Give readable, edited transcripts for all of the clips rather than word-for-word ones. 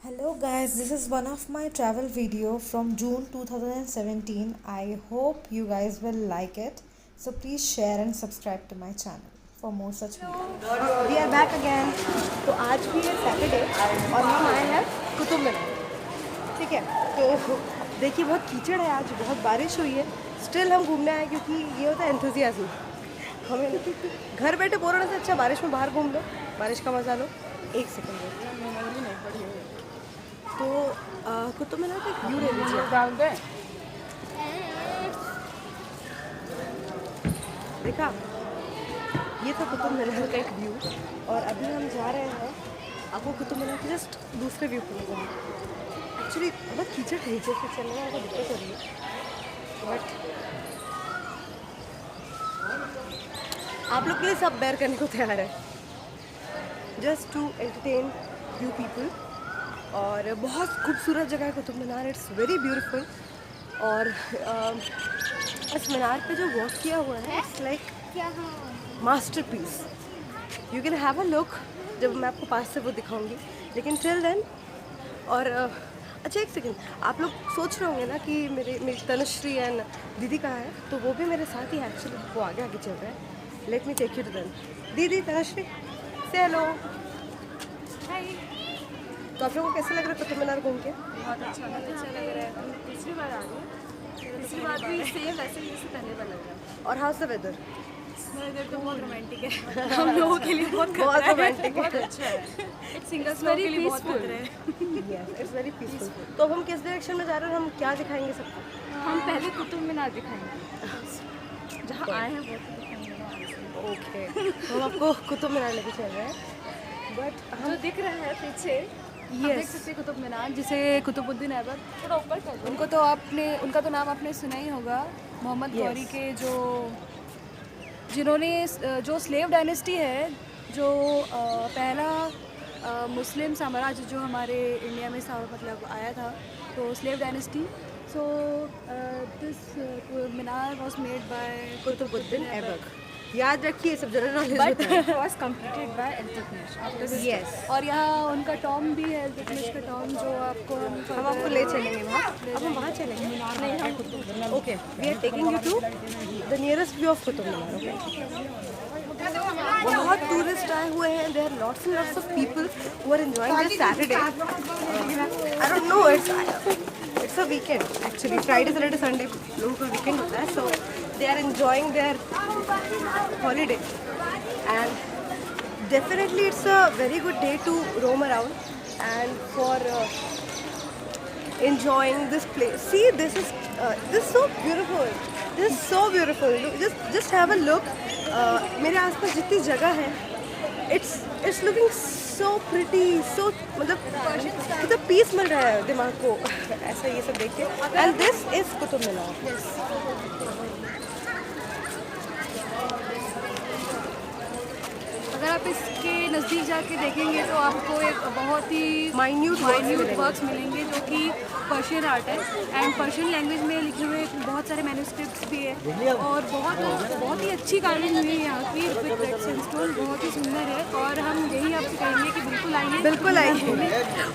Hello guys, this is one of my travel video from June 2017. I hope you guys will like it. So please share and subscribe to my channel for more such videos. We are back again. तो आज भी है Saturday और हम आए हैं कुतुब मीनार। ठीक है, तो देखिए बहुत कीचड़ है, आज बहुत बारिश हुई है। स्टिल हम घूमने आए क्योंकि ये होता है एंथुजियाज्म। हमें घर बैठे बोर होने से अच्छा बारिश में बाहर घूम लो, बारिश का मज़ा लो। एक सेकंड तो कुतुब मीनार का व्यू ले लीजिए। देखा, ये था कुतुब मीनार का एक व्यू। और अभी हम जा रहे हैं आपको कुतुब मीनार के जस्ट दूसरे व्यू पर ले जाएंगे। एक्चुअली बहुत कीचड़ है, जैसे चलने में हमको दिक्कत हो रही है, बट आप लोग के लिए सब बेयर करने को तैयार है, just to entertain you people. और बहुत खूबसूरत जगह है Qutub Minar, it's very beautiful. और इस मीनार पे जो वर्क किया हुआ है it's like masterpiece. You can have a look जब मैं आपको पास से वो दिखाऊंगी, लेकिन टिल देन। और अच्छा एक सेकेंड, आप लोग सोच रहे होंगे ना कि मेरी तनुश्री एंड दीदी कहाँ है, तो वो भी मेरे साथ ही है। एक्चुअली वो आगे आगे चल रहे हैं। Let me take you to them. दीदी तनुश्री से हेलो। तो आप लोगों को कैसे लग रहा है कुतुब मीनार घूम के? बहुत अच्छा लग रहा है। हम तीसरी बार आ रहे हैं, तीसरी बार भी सेम वैसे ही जैसे पहले बार लग रहा है। और हाउस द वेदर? इधर तो बहुत रोमांटिक है। हम लोगों के लिए बहुत रोमांटिक बहुत अच्छा है। सिंगल्स लोगों के लिए बहुत खतरा है। Yes, it's very peaceful. तो अब हम किस डायरेक्शन में जा रहे हैं और हम क्या दिखाएंगे सबको? हम पहले कुतुब मीनार दिखाएंगे, जहाँ आए हैं वो तो दिखाएंगे। ओके, तो हम आपको कुतुब मीनार लेके चल रहे हैं। बट जो दिख रहा है पीछे, हम देख सकते हैं कुतुब मीनार, जिसे कुतुबुद्दीन ऐबक, थोड़ा ऊपर कर दो। उनका तो नाम आपने सुना ही होगा। मोहम्मद गौरी के जिन्होंने जो स्लेव डायनेस्टी है, जो पहला मुस्लिम साम्राज्य जो हमारे इंडिया में मतलब आया था, तो slave dynasty. So this minar was made by Qutubuddin Aibak. याद रखिए, सब जनरल नॉलेज बट होता है। Was completed by Iltutmish. Yes. और यहाँ उनका टॉम भी है, इल्तुतमिश का टॉम, जो आपको हम आपको ले चलेंगे वहाँ। अब हम वहाँ चलेंगे। नहीं, हम okay, we are taking you to the nearest view of Qutub Minar. Okay, बहुत टूरिस्ट आए हुए हैं। There are lots and lots of people who are enjoying this Saturday. I don't know, it's a weekend actually. Friday Saturday Sunday लोगों का weekend होता है, सो they are enjoying their holiday, and definitely it's a very good day to roam around and for enjoying this place. See, this is so beautiful. This is so beautiful. Just have a look. मेरे आसपास जितनी जगह है, it's looking so pretty, so मतलब कितना piece मिल रहा है दिमाग को ऐसा ये सब देख के। And this is Qutub Minar. अगर आप इसके नज़दीक जाके देखेंगे तो आपको एक बहुत ही माइन्यूट वर्क्स मिलेंगे, जो कि पर्शियन आर्ट है एंड पर्शियन लैंग्वेज में लिखे हुए बहुत सारे मैन्युस्क्रिप्ट्स भी है। और बहुत ही अच्छी कार्विंग हुई है यहाँ की, विद रेड सैंडस्टोन, बहुत ही सुंदर है। और हम यही आपसे कहेंगे कि बिल्कुल आइए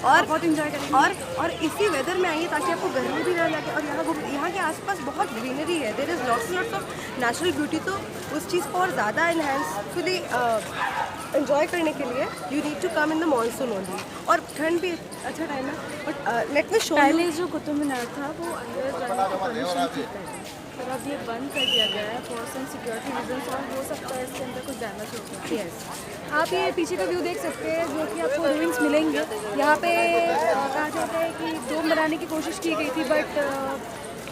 और बहुत इंजॉय करेंगे। और इसी वेदर में आइए ताकि आपको गर्मी भी ना लगे। और यहाँ के आसपास बहुत ग्रीनरी है, there is lots of natural beauty. तो उस चीज़ को और ज़्यादा इन्हेंसफुली एंजॉय करने के लिए you need to come in the monsoon only. और ठंड भी अच्छा टाइम है। But let me show you. पहले जो कुतुब मीनार था वो अंदर जाने की परमिशन थी, पर अब ये बंद कर दिया गया है फॉर सम सिक्योरिटी रीजंस, और हो सकता है इसके अंदर कुछ डैमेज हो गया। यस, आप ये पीछे का व्यू देख सकते हैं, जो कि आपको रूइंस मिलेंगे। यहाँ पे कहा जाता है कि डोम बनाने की कोशिश की गई थी, बट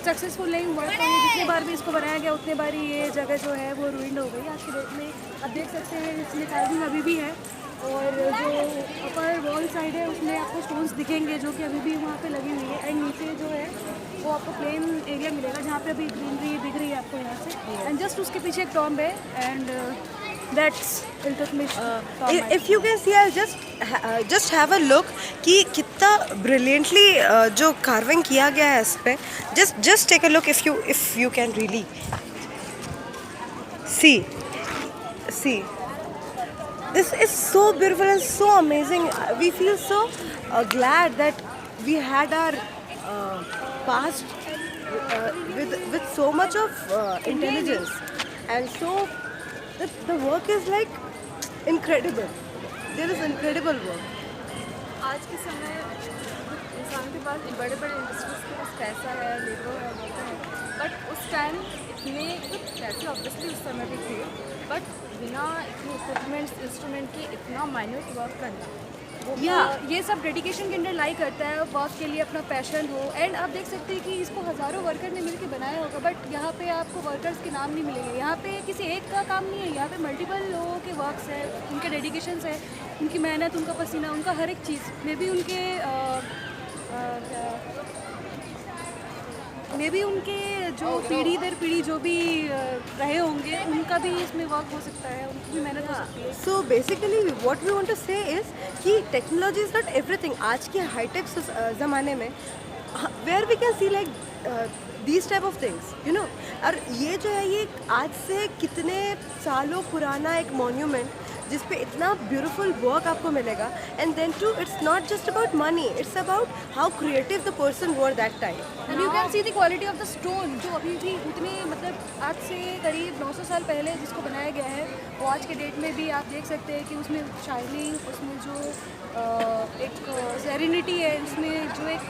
सक्सेसफुल नहीं हुआ। तो जितनी बार भी इसको बनाया गया उतने बार ही ये जगह जो है वो रूइंड हो गई। आज की डेट में आप देख सकते हैं इसमें कार्विंग अभी भी है, और जो अपर वॉल साइड है उसमें आपको स्टोन्स दिखेंगे जो कि अभी भी वहाँ पे लगी हुई है। एंड नीचे जो है वो आपको प्लेन एरिया मिलेगा जहाँ पे अभी ग्रीनरी दिख रही है आपको यहाँ से। एंड जस्ट उसके पीछे एक टॉम्ब है, and that's Iltutmish tomb. If you can C, I just have a look कि कितना ब्रिलियंटली जो कार्विंग किया गया है इस पे। Just take a look if you can really see. This is so beautiful and so amazing. We feel so glad that we had our past with so much of intelligence, and so the work is like incredible. There is incredible work. आज के समय इंसान के पास बड़े बड़े industries के पास पैसा है, लेबर है, वर्कर है, बट उस टाइम इतने पैसे ऑब्वियसली उस समय भी थे, बट बिना इतने इक्विपमेंट्स इंस्ट्रूमेंट के इतना माइन्यूट वर्क करना, वो ये सब डेडिकेशन के अंदर लाई करता है, वर्क के लिए अपना पैशन हो। एंड आप देख सकते हैं कि इसको हज़ारों वर्कर ने मिलकर बनाया होगा, बट यहाँ पे आपको वर्कर्स के नाम नहीं मिलेंगे। यहाँ पे किसी एक का काम नहीं है, यहाँ पे मल्टीपल लोगों के वर्क्स है, उनके डेडिकेशंस है, उनकी मेहनत, उनका पसीना, उनका हर एक चीज़ में भी उनके मे भी उनके जो पीढ़ी दर पीढ़ी जो भी रहे होंगे, उनका भी इसमें वर्क हो सकता है, उनकी भी मेहनत हो सकती है। So basically what we want to say is कि technology is not everything. आज के हाईटेक ज़माने में where we can see like these type of things, you know, और ये जो है ये आज से कितने सालों पुराना एक monument जिस पे इतना ब्यूटीफुल वर्क आपको मिलेगा। And then too it's not just about money, it's about how creative the person were that time. And you can see the quality of the stone, जो अभी भी उतनी मतलब आज से करीब 900 साल पहले जिसको बनाया गया है, वो आज के डेट में भी आप देख सकते हैं कि उसमें शाइनिंग, उसमें जो एक सेरेनिटी है, उसमें जो एक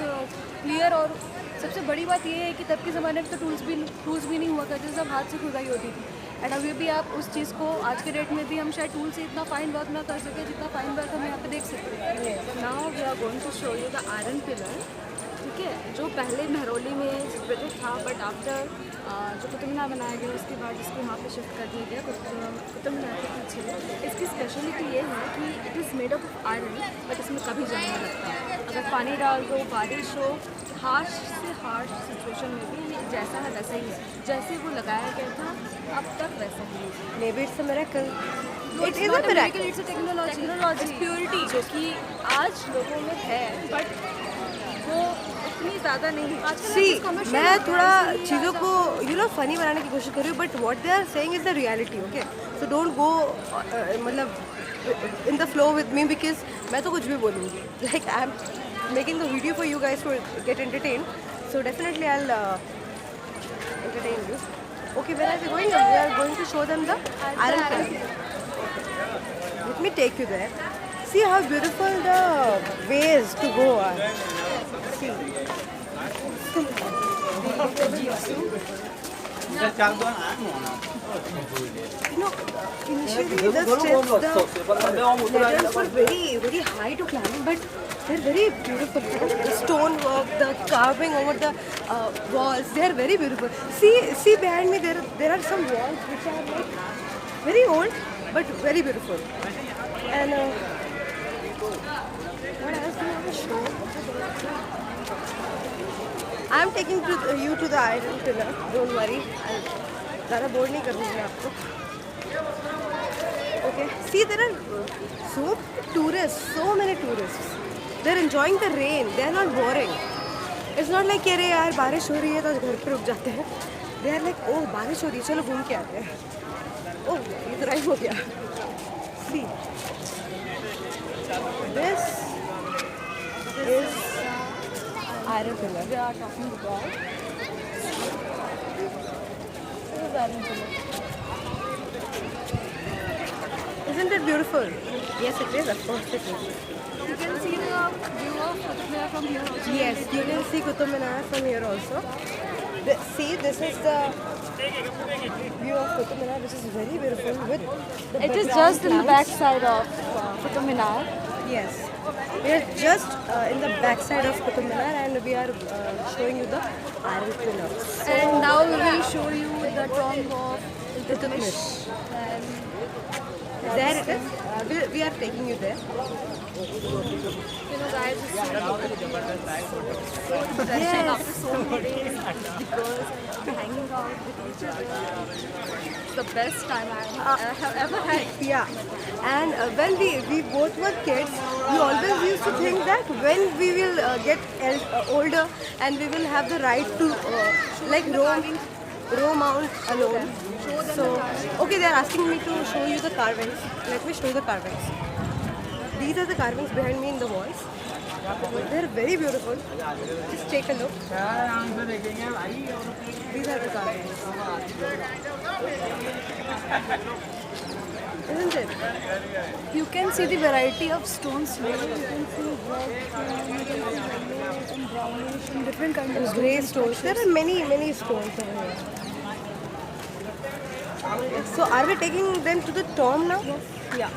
क्लियर, और सबसे बड़ी बात ये है कि तब के ज़माने में तो टूल्स भी नहीं हुआ करते, सब हाथ से खुदाई होती थी। एंड अभी भी आप उस चीज़ को आज के डेट में भी हम शायद टूल से इतना फाइन वर्क ना कर सके जितना फाइन वर्क हम यहाँ पे देख सकते हैं। Now we are going to show you the iron pillar, ठीक है, जो पहले महरौली में सिचुएटेड था, बट आफ्टर जो कुतुब मीनार बनाया गया उसके बाद इसको यहाँ पे शिफ्ट कर दिया गया कुतुब मीनार के पीछे। इसकी स्पेशलिटी ये है कि it is made up of iron, but इसमें कभी जंग नहीं लगता। अगर पानी डाल दो, बारिश हो, हार्श से हार्श सिचुएशन में भी ये जैसा है वैसा ही है, जैसे वो लगाया गया था अब तक वैसा ही है। May be it's a miracle, it is not a a miracle, miracle. it's a technology, it's purity जो कि आज लोगों में है, बट वो उतनी ज़्यादा नहीं है। आजकल सी मैं थोड़ा चीज़ों को यू नो फनी बनाने की कोशिश कर रही हूँ, but what they are saying is the reality. Okay, so don't go मतलब in the flow with me, because मैं तो कुछ भी बोलूँगी। Like I am making the video for you guys to get entertain, so definitely I will entertain you. Okay, where are we going? We are going to show them the iron pillar. Let me take you there. See how beautiful the ways to go are. See. You know, initially the steps, the ladders were very high to climb, but they're very beautiful. The stone work, the carving over the walls, they're very beautiful. See behind me, there are some walls which are like very old, but very beautiful. And what else do you want to show? I'm taking you to the iron pillar. Don't worry. ज़्यादा bore नहीं करूँगी मैं आपको। Okay. See, there are so many tourists. They're enjoying the rain. They're not boring. It's not like अरे यार बारिश हो रही है तो घर पे रुक जाते हैं। They are like, oh बारिश हो रही है, चलो घूम के आते हैं। Oh ये तो राइम हो गया। See, this is iron pillar. We are talking about this is iron pillar. Isn't it beautiful? Yes, it is. Of course it is. You can see the view of Qutub Minar from here also. Yes, you can see Qutub Minar from here also. See, this is the view of Qutub Minar, which is very beautiful with the It is background just in the back clouds. side of Qutub Minar. Yes, we are just in the back side of Qutub Minar, and we are showing you the iron pillars. And now we will show you the tomb of Iltutmish. And There it is. We are taking you there. you know guys, it's so refreshing after so many days. The girls are hanging out with each other. It's the best time I have ever had. Yeah, and when we both were kids, we always used to think that when we will get older and we will have the right to like roam out alone. So, okay, they are asking me to show you the carvings. Let me show the carvings. These are the carvings behind me in the walls. They're very beautiful. Just take a look. These are the gardens. Isn't it? You can see the variety of stones here. You can see red, you can see yellow and brownish and different kinds of Grey stones. stones. There are many stones over here. So are we taking them to the tomb now? Yeah.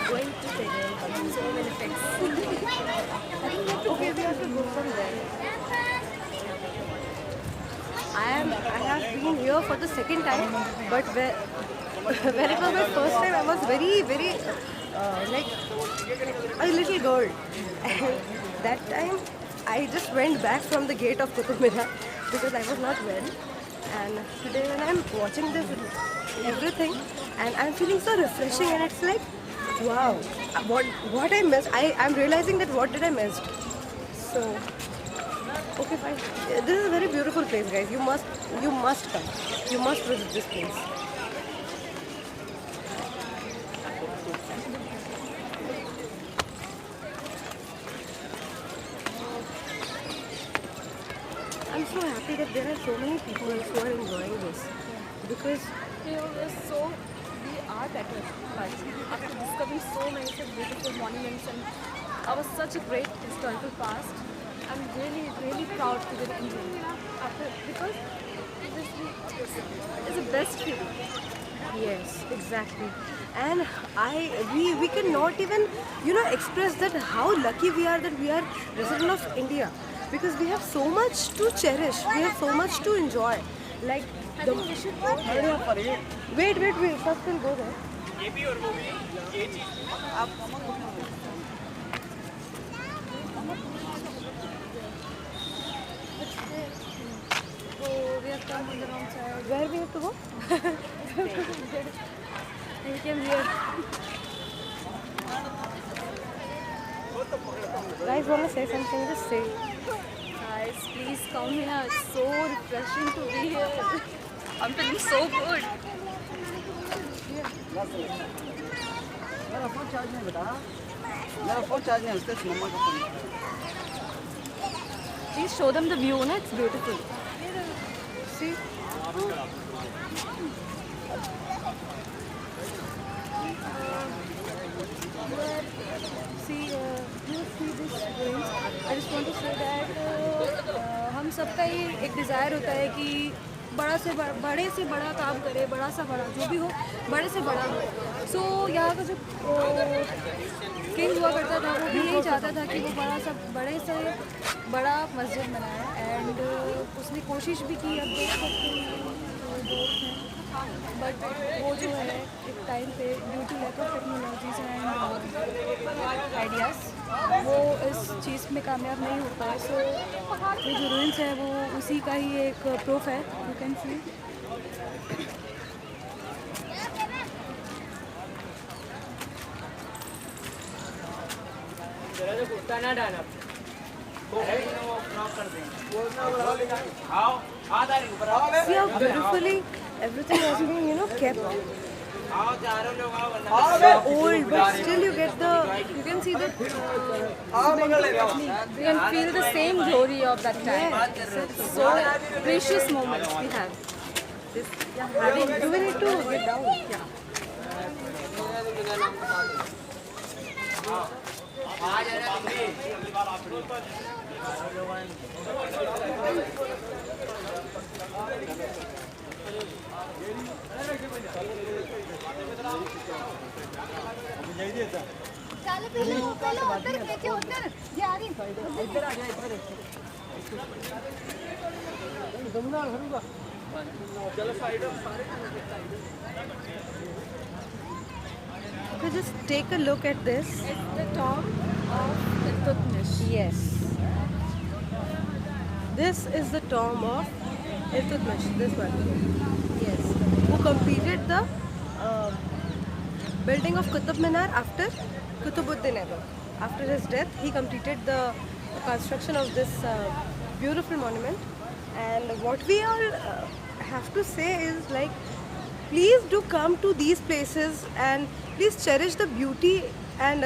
Going to take so many things. Okay, we have to go from there. I have been here for the second time, but when it was my first time, I was very like a little girl. And that time, I just went back from the gate of Qutub Minar because I was not well. And today, when I'm watching this everything, and I'm feeling so refreshing, and it's like, wow, what I missed. I'm realizing that what did I miss. So. Okay, fine. This is a very beautiful place, guys. You must come. You must visit this place. I'm so happy that there are so many people who are enjoying this because We are better, but after discovering so many such beautiful monuments and our such a great historical past, I'm really proud to be Indian. Because this is the best feeling. yes, exactly. And we cannot even express that how lucky we are that we are resident of India because we have so much to cherish. We have so much to enjoy. Like I think we should go there. wait. First we'll go there. So we have come on the wrong side. Where we have to go? We came here. Guys, wanna say something? Just say. Guys, please come here. It's so refreshing to be here. I'm feeling so good. मेरा phone charge नहीं बेटा मेरा phone charge नहीं उसके मम्मा का phone Please show them the view, na? It's beautiful. See. See, you see this ruins. I just want to say that हम सबका ही एक डिज़ायर होता है कि बड़े से बड़ा काम करे, बड़ा सा बड़ा जो भी हो, बड़े से बड़ा हो. सो यहाँ का जो किंग हुआ करता था वो भी यही चाहता था कि वो बड़े से बड़ा मस्जिद बनाए एंड उसने कोशिश भी की. अब देख सकते हैं बट वो जो है एक टाइम पे due to lack of technologies and ideas वो इस चीज़ में कामयाब नहीं हो पाए. सो ये जो रूइंस है वो उसी का ही एक प्रूफ है. You can C. See how beautifully everything has been, kept. It's so old, but still you can see the. We can feel the same glory of that time. So precious moments we have. Do we need to get down? Yeah. Okay, just take a look at this. It's the tomb of Iltutmish. Yes. This is the tomb of Iltutmish, this one. Yes. Who completed the building of Qutub Minar after Qutubuddin Aibak. After his death, he completed the construction of this beautiful monument. And what we all have to say is like, please do come to these places and please cherish the beauty and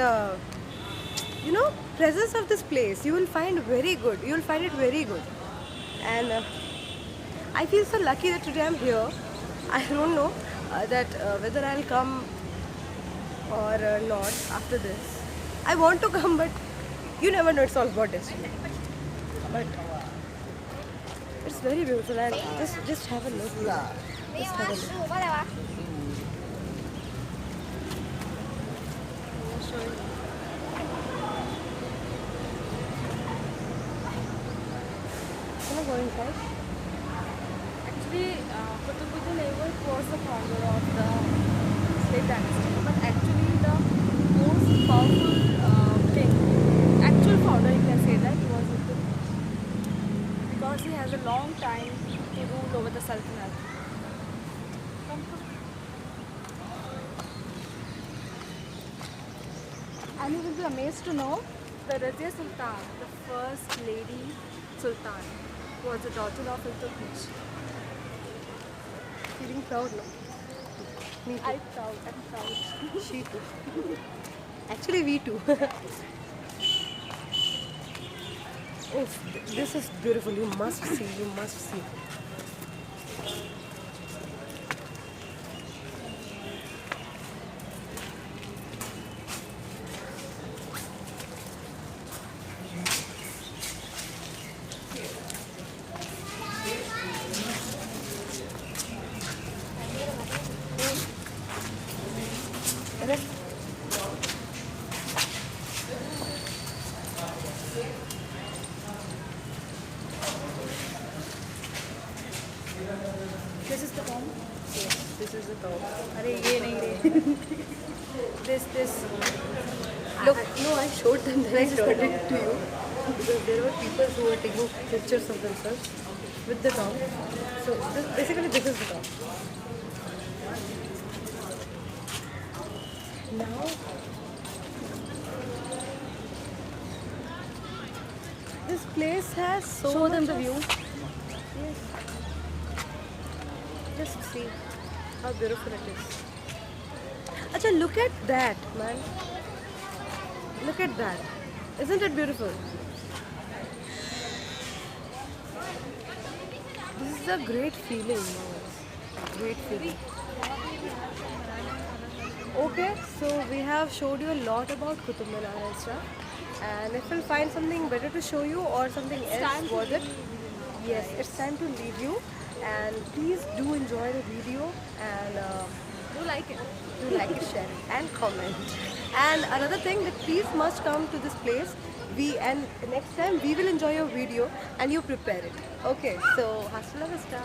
you know, presence of this place you will find very good. You will find it very good, and I feel so lucky that today I'm here. I don't know that whether I'll come or not after this. I want to come, but you never know. It's all about destiny. But it's very beautiful, and just have a look. Just have a look. I'll show you. Can I go inside? Actually, Qutbuddin Ayyub was the founder of the slave dynasty, but actually the most powerful king, actual founder, you can say that, was Qutb, because he has a long time to rule over the Sultanate. And you will be amazed to know that Razia Sultan, the first lady Sultan, was the daughter of Iltutmish. Feeling proud now. Me too. I'm proud. She too. Actually, we too. Oh, this is beautiful. You must see. You must see. This is the bomb. This is the top. अरे ये नहीं रे. This. Look, no, I showed them, then I showed it to you. Because there were people who were taking pictures of themselves with the top. So basically this is the top. Now, this place has so Show them much the view. of- Yes. Just see how beautiful it is. Acha, look at that, man. Look at that. Isn't it beautiful? This is a great feeling. Great feeling. Okay, so we have showed you a lot about Qutub Minar and stuff. And if we'll find something better to show you or something else worth it, yes, it's time to leave you. And please do enjoy the video and Do like it. do like it, share it, and comment. And another thing, that please must come to this place. And next time we will enjoy your video and you prepare it. Okay, so hasta la vista.